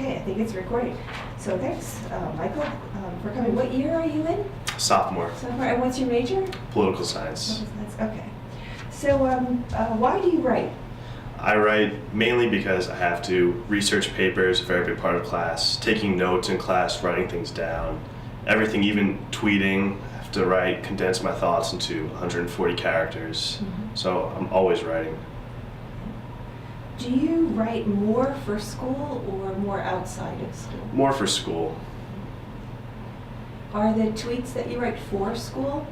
Okay, I think it's recording. So thanks, Michael, for coming. What year are you in? Sophomore. Sophomore. And what's your major? Political science. Political science. Okay. So why do you write? I write mainly because I have to. Research papers, a very big part of class. Taking notes in class, writing things down. Everything, even tweeting. I have to write, condense my thoughts into 140 characters. Mm-hmm. So I'm always writing. Do you write more for school or more outside of school? More for school. Are the tweets that you write for school?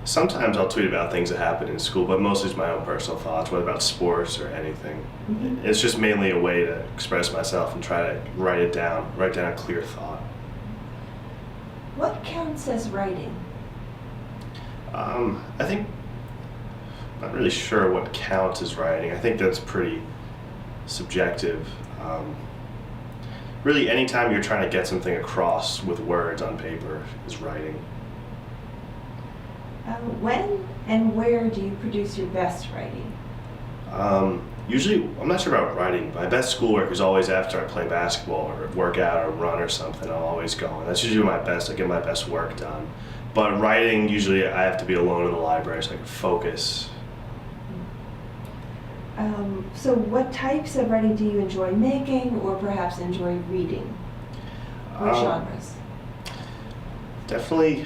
Sometimes I'll tweet about things that happen in school, but mostly it's my own personal thoughts, whether about sports or anything. Mm-hmm. It's just mainly a way to express myself and try to write it down, write down a clear thought. What counts as writing? I think, not really sure what counts as writing. I think that's pretty subjective. Really, anytime you're trying to get something across with words on paper is writing. When and where do you produce your best writing? Usually, I'm not sure about writing. My best schoolwork is always after I play basketball or work out or run or something. I'll always go, and that's usually my best. I get my best work done. But writing, usually I have to be alone in the library so I can focus. So what types of writing do you enjoy making or perhaps enjoy reading? What genres? Definitely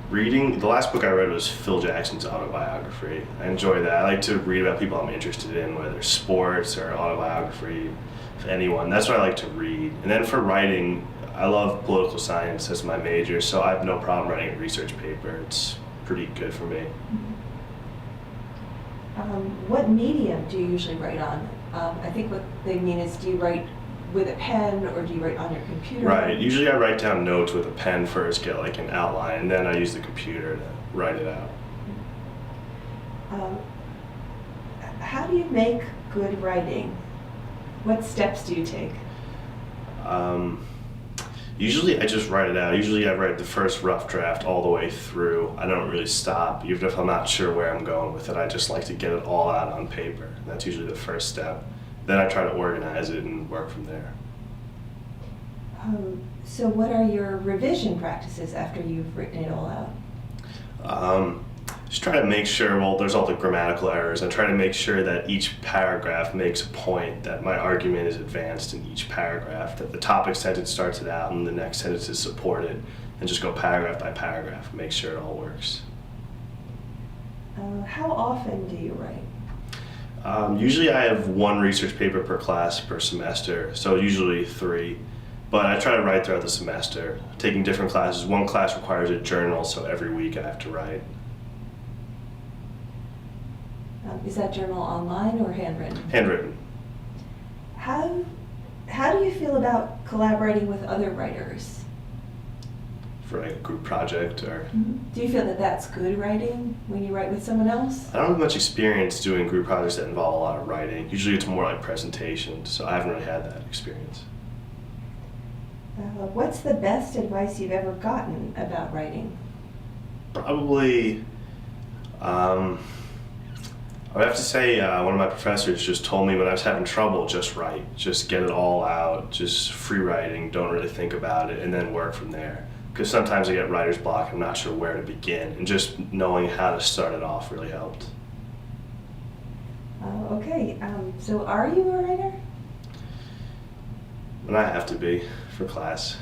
reading. The last book I read was Phil Jackson's autobiography. I enjoy that. I like to read about people I'm interested in, whether it's sports or autobiography of anyone. That's what I like to read. And then for writing, I love political science as my major, so I have no problem writing a research paper. It's pretty good for me. What medium do you usually write on? I think what they mean is, do you write with a pen or do you write on your computer? Right. Usually I write down notes with a pen first, get like an outline, and then I use the computer to write it out. How do you make good writing? What steps do you take? Usually I just write it out. Usually I write the first rough draft all the way through. I don't really stop, even if I'm not sure where I'm going with it. I just like to get it all out on paper. That's usually the first step. Then I try to organize it and work from there. So what are your revision practices after you've written it all out? Just try to make sure, well, there's all the grammatical errors. I try to make sure that each paragraph makes a point, that my argument is advanced in each paragraph, that the topic sentence starts it out and the next sentence is supported, and just go paragraph by paragraph and make sure it all works. How often do you write? Usually I have one research paper per class per semester, so usually 3. But I try to write throughout the semester, taking different classes. One class requires a journal, so every week I have to write. Is that journal online or handwritten? Handwritten. How do you feel about collaborating with other writers? For like a group project or... Do you feel that that's good writing when you write with someone else? I don't have much experience doing group projects that involve a lot of writing. Usually it's more like presentations, so I haven't really had that experience. What's the best advice you've ever gotten about writing? Probably, I would have to say one of my professors just told me when I was having trouble, just write. Just get it all out, just free writing, don't really think about it, and then work from there. Because sometimes I get writer's block, I'm not sure where to begin, and just knowing how to start it off really helped. Okay, so are you a writer? And I have to be for class.